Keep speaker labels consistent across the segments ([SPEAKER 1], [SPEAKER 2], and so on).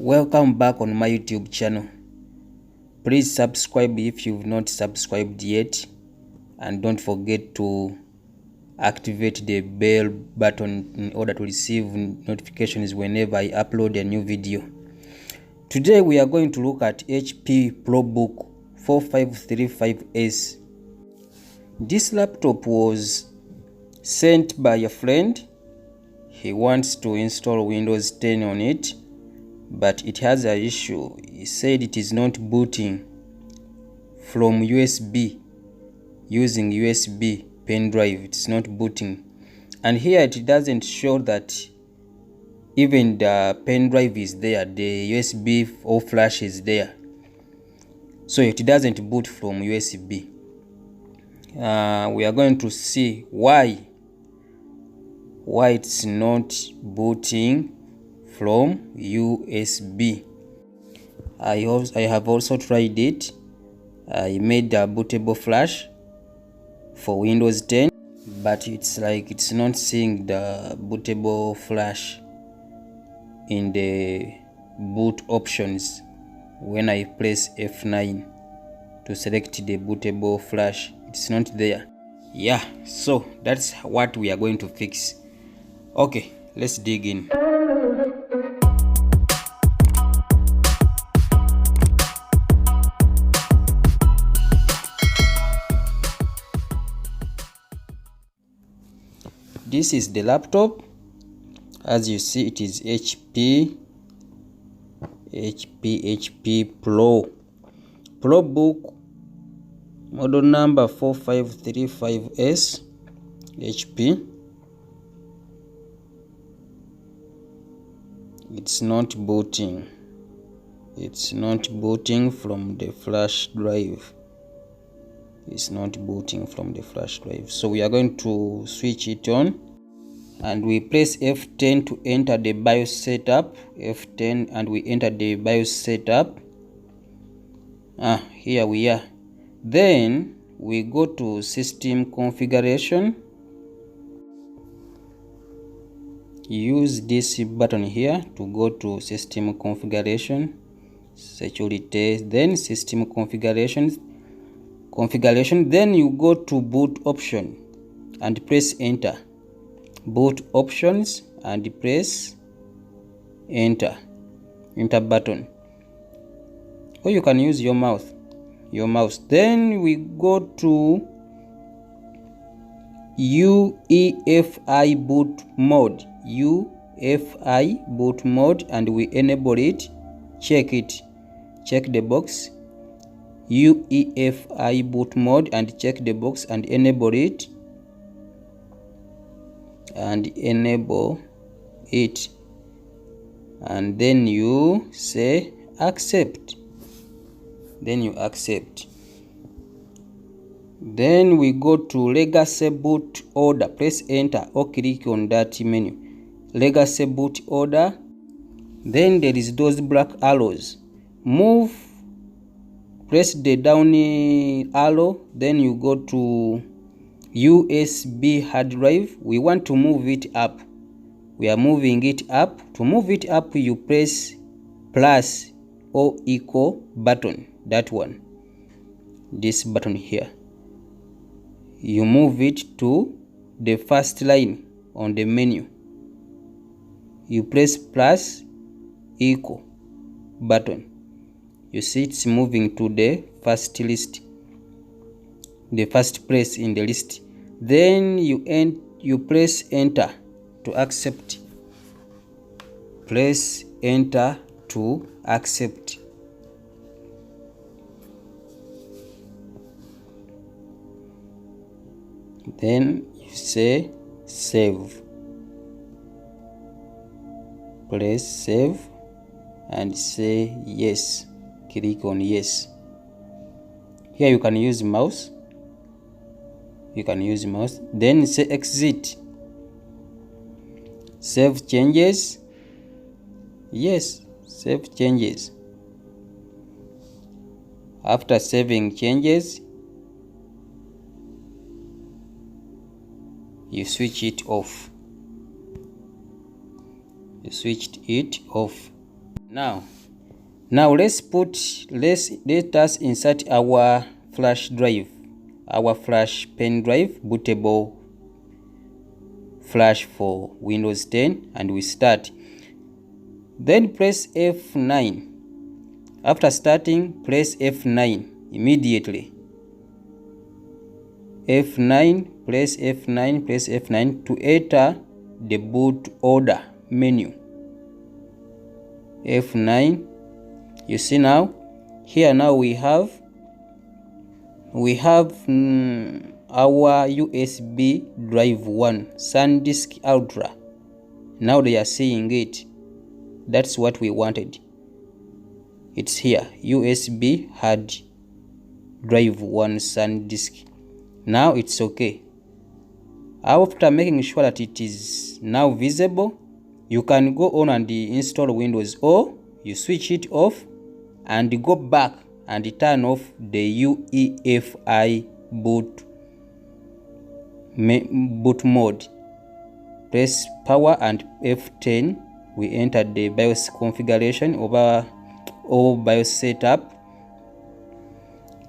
[SPEAKER 1] Welcome back on my YouTube channel. Please subscribe if you've not subscribed yet, and don't forget to activate the bell button in order to receive notifications whenever I upload a new video. Today we are going to look at HP PROBOOK 4535S. This laptop was sent by a friend. He wants to install Windows 10 on it, but it has an issue. He said it is not booting from USB using USB pen drive. It's not booting, and here it doesn't show that even the pen drive is there, the USB or flash is there, so it doesn't boot from USB. We are going to see why it's not booting from USB. I have also tried it. I made a bootable flash for Windows 10, but it's like it's not seeing the bootable flash in the boot options. When I press F9 to select the bootable flash, it's not there. Yeah, so that's what we are going to fix. Okay, let's dig in. This is the laptop. As you see, it is HP PROBOOK model number 4535S HP. It's not booting. It's not booting from the flash drive. It's not booting from the flash drive. So we are going to switch it on, and we press F10 to enter the BIOS setup. F10, and we enter the BIOS setup. Here we are. Then we go to system configuration. Use this button here to go to system configuration, security, then system configuration. Then you go to boot option and press enter. Boot options and press enter button, or you can use your mouse. Then we go to UEFI boot mode. And we enable it. Check the box, UEFI boot mode, and check the box and enable it, and then you say accept. Then we go to legacy boot order. Press enter or click on that menu, legacy boot order. Then there is those black arrows. Press the down arrow. Then you go to USB hard drive. We want to move it up. We are moving it up. To move it up, you press plus or equal button. That one, this button here. You move it to the first line on the menu. You press plus equal button. You see it's moving to the first list, the first place in the list. Then you press enter to accept. Press enter to accept. Then you say save. Press save and say yes. Click on yes. Here you can use mouse. Then say exit. Save changes. Yes, save changes. After saving changes, you switch it off. You switched it off. Now let us insert our flash drive, our flash pen drive, bootable flash for Windows 10, and we start. Then press F9. After starting, press F9 immediately. F9, press F9 to enter the boot order menu. F9. You see now, here now we have our USB drive 1 SanDisk Ultra. Now they are seeing it. That's what we wanted. It's here, USB hard drive 1 SanDisk. Now it's okay. After making sure that it is now visible, you can go on and install Windows, or you switch it off and go back and turn off the UEFI boot mode. Press power and F10. We enter the BIOS configuration or BIOS setup.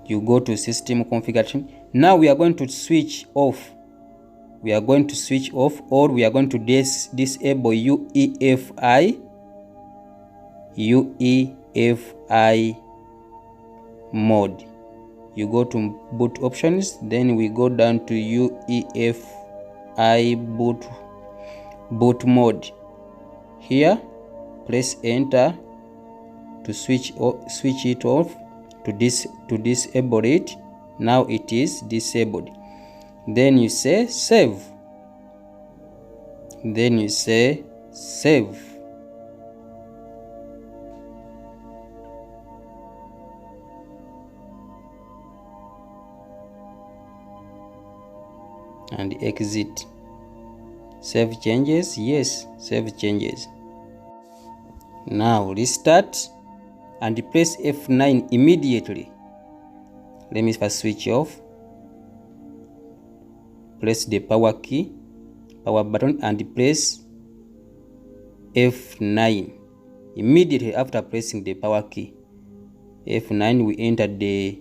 [SPEAKER 1] You go to system configuration. Now we are going to switch off. We are going to switch off, or we are going to disable UEFI mode. You go to boot options, then we go down to UEFI boot mode. Here press enter to switch it off, to disable it. Now it is disabled. Then you say save. Then you say save. And exit. Save changes. Yes, save changes. Now restart and press F9 immediately. Let me first switch off. Press the power button and press F9 immediately after pressing the power key. F9, we enter the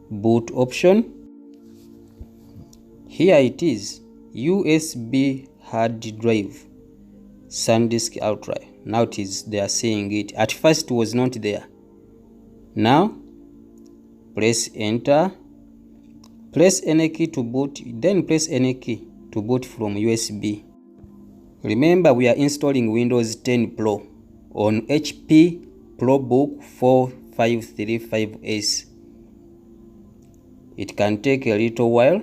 [SPEAKER 1] boot option. Here it is, USB hard drive SanDisk Ultra. Now it is, they are saying it. At first it was not there. Now press enter. Press any key to boot, then press any key to boot from USB. Remember, we are installing Windows 10 Pro on HP PROBOOK 4535S. It can take a little while,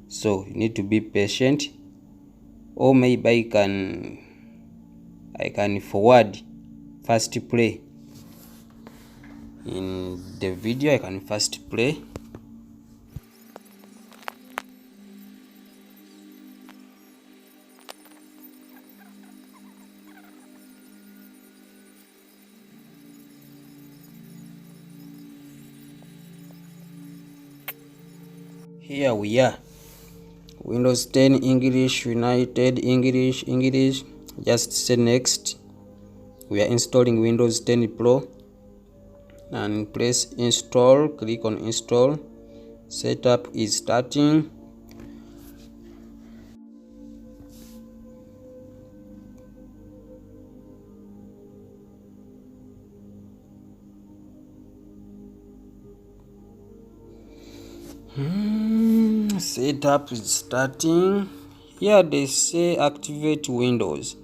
[SPEAKER 1] so you need to be patient. Or maybe I can forward first play. In the video, I can first play. Here we are, Windows 10 English, United English. Just say next. We are installing Windows 10 Pro and press install. Click on install. Setup is starting. Setup is starting. Here they say activate Windows.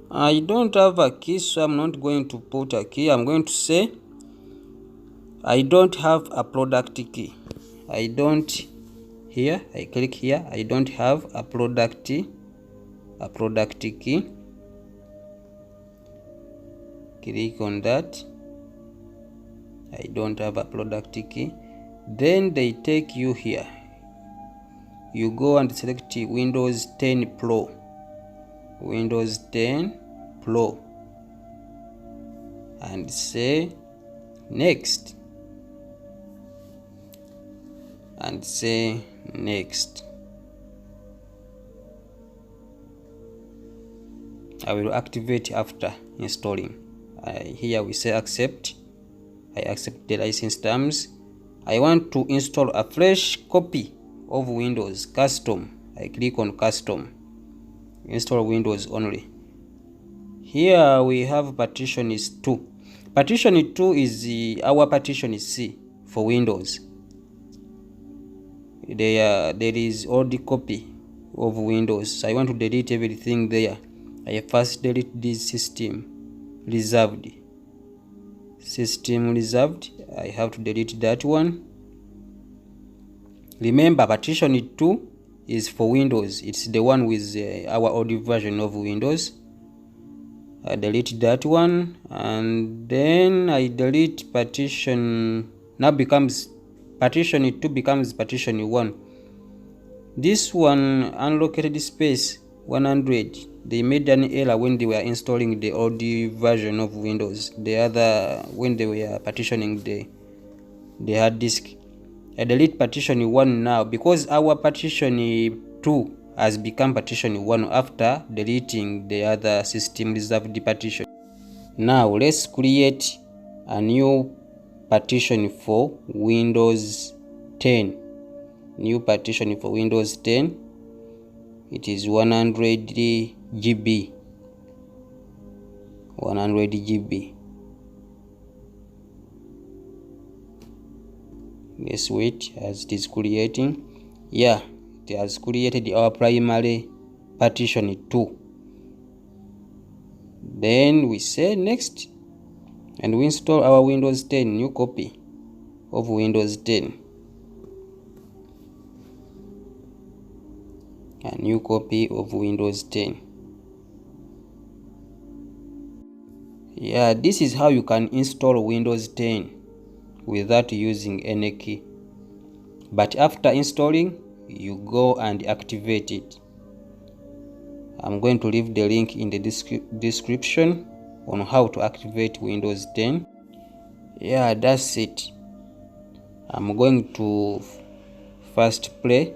[SPEAKER 1] I don't have a key, so I'm not going to put a key. I'm going to say I don't have a product key. I click here. I don't have a product key. Click on that. I don't have a product key. Then they take you here. You go and select Windows 10 Pro. Windows 10 Pro. And say next. And say next. I will activate after installing. Here we say accept. I accept the license terms. I want to install a fresh copy of Windows custom. I click on custom, install Windows only. Here we have partition is 2. Partition 2 is our partition is C for Windows. There is all the copy of Windows. I want to delete everything there. I first delete this system reserved. System reserved. I have to delete that one. Remember, partition 2 is for Windows. It's the one with our old version of Windows. I delete that one, and then I delete partition. Now becomes partition 2 becomes partition 1. This one unlocated space 100. They made an error when they were installing the old version of Windows. The other, when they were partitioning the hard disk. I delete partition 1 now because our partition 2 has become partition 1 after deleting the other system reserved partition. Now let's create a new partition for Windows 10. New partition for Windows 10. It is 100 GB. 100 GB. Let's wait as it is creating. Yeah, it has created our primary partition 2. Then we say next, and we install our Windows 10 new copy of Windows 10. A new copy of Windows 10. Yeah, this is how you can install Windows 10 without using any key. But after installing, you go and activate it. I'm going to leave the link in the description on how to activate Windows 10. Yeah, that's it. I'm going to first play.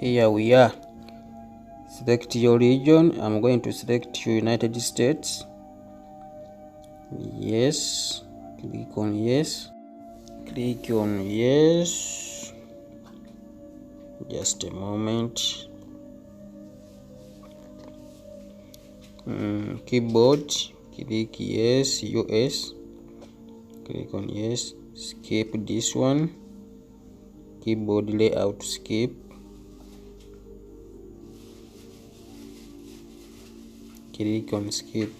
[SPEAKER 1] Here we are. Select your region. I'm going to select United States. Yes. Click on yes. Click on yes. Just a moment. Keyboard, click yes. US. Click on yes. Skip this one. Keyboard layout, skip. Click on skip.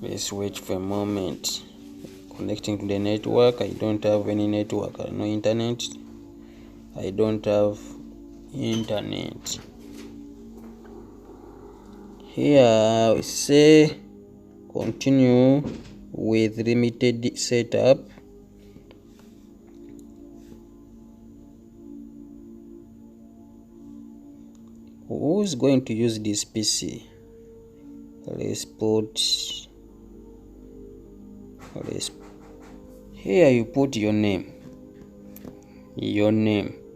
[SPEAKER 1] Let's wait for a moment. Connecting to the network. I don't have any network, no internet. I don't have internet. Here we say continue with limited setup. Who's going to use this PC? Let's put here. You put your name,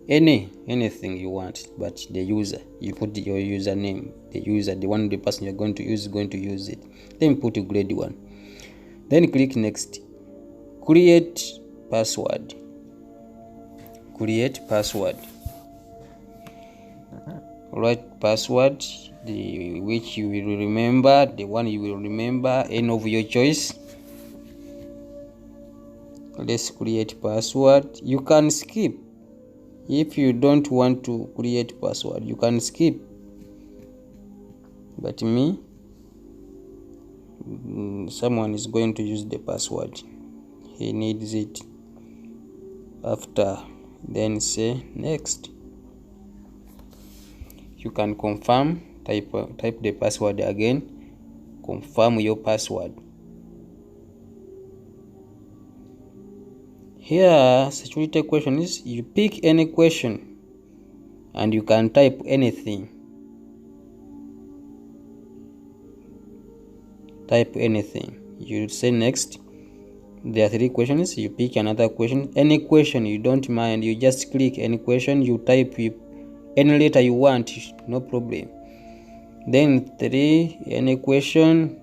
[SPEAKER 1] anything you want, but the user, you put your username. The person you're going to use is going to use it. Then put a grade 1. Then click next. Create password. Write password, which you will remember, the one you will remember, any of your choice. Let's create password. You can skip if you don't want to create password. You can skip, but me, someone is going to use the password. He needs it. After, then say next. You can confirm. Type the password again. Confirm your password. Here, security question is you pick any question and you can type anything. You say next. There are 3 questions. You pick another question. Any question you don't mind, you just click any question. You type any letter you want, no problem. Then 3, any question,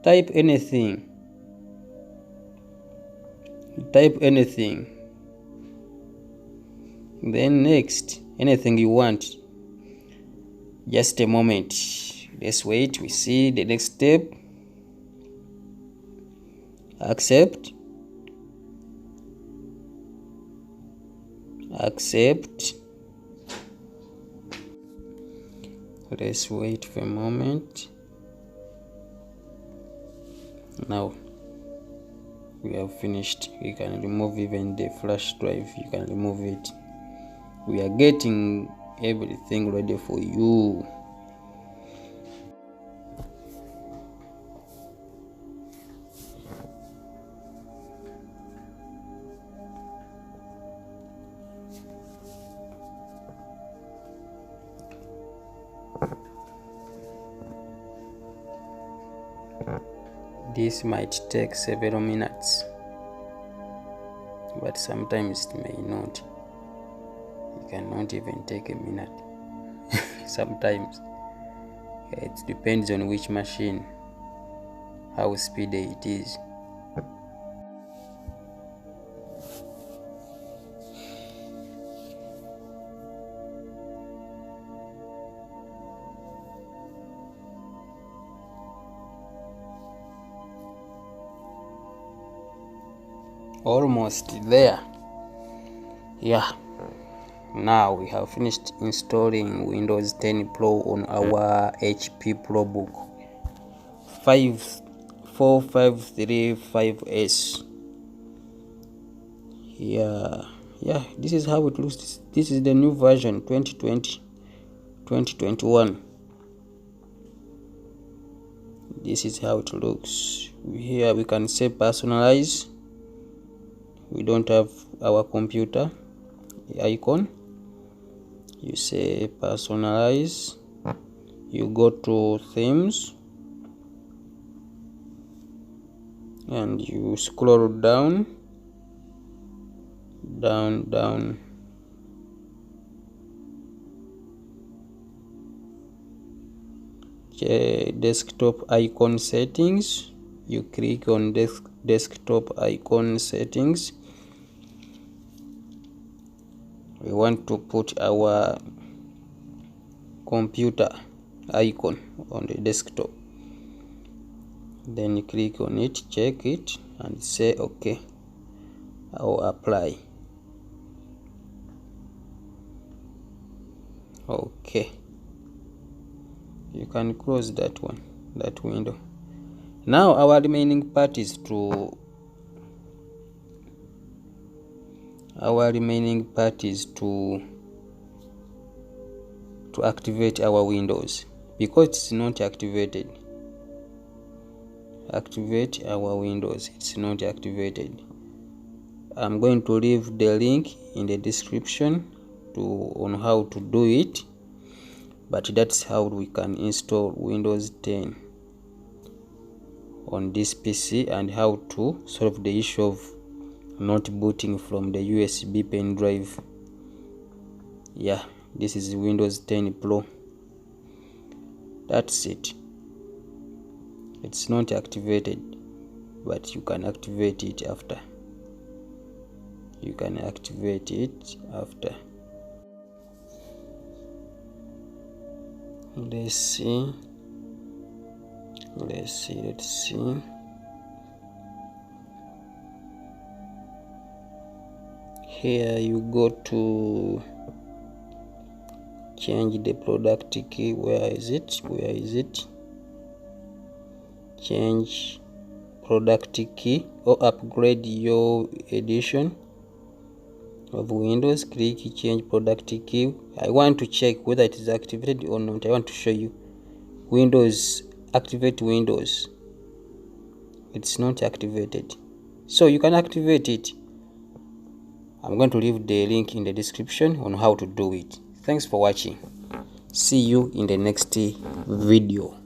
[SPEAKER 1] type anything. Then next, anything you want. Just a moment. Let's wait. We see the next step. Accept. Let's wait for a moment. Now we have finished. We can remove even the flash drive. You can remove it. We are getting everything ready for you. This might take several minutes, but sometimes it may not. It cannot even take a minute. Sometimes it depends on which machine, how speedy it is. Almost there. Yeah, now we have finished installing Windows 10 Pro on our HP ProBook 4535S. Yeah, this is how it looks. This is the new version 2020-2021. This is how it looks. Here we can say personalize. We don't have our computer icon. You say personalize. You go to themes. and you scroll down. Desktop icon settings, you click on desktop icon settings. We want to put our computer icon on the desktop. Then you click on it, check it, and say okay. I'll apply. Okay, you can close that window. Now our remaining part is to activate our Windows, because it's not activated. Activate our Windows, it's not activated. I'm going to leave the link in the description on how to do it, but that's how we can install Windows 10 on this PC, and how to solve the issue of not booting from the USB pen drive. Yeah, this is Windows 10 Pro. That's it. It's not activated, but you can activate it after. Let's see. Here you go to change the product key. Where is it? Change product key or upgrade your edition of Windows. Click change product key. I want to check whether it is activated or not. I want to show you. Windows, activate Windows. It's not activated, so you can activate it. I'm going to leave the link in the description on how to do it. Thanks for watching. See you in the next video.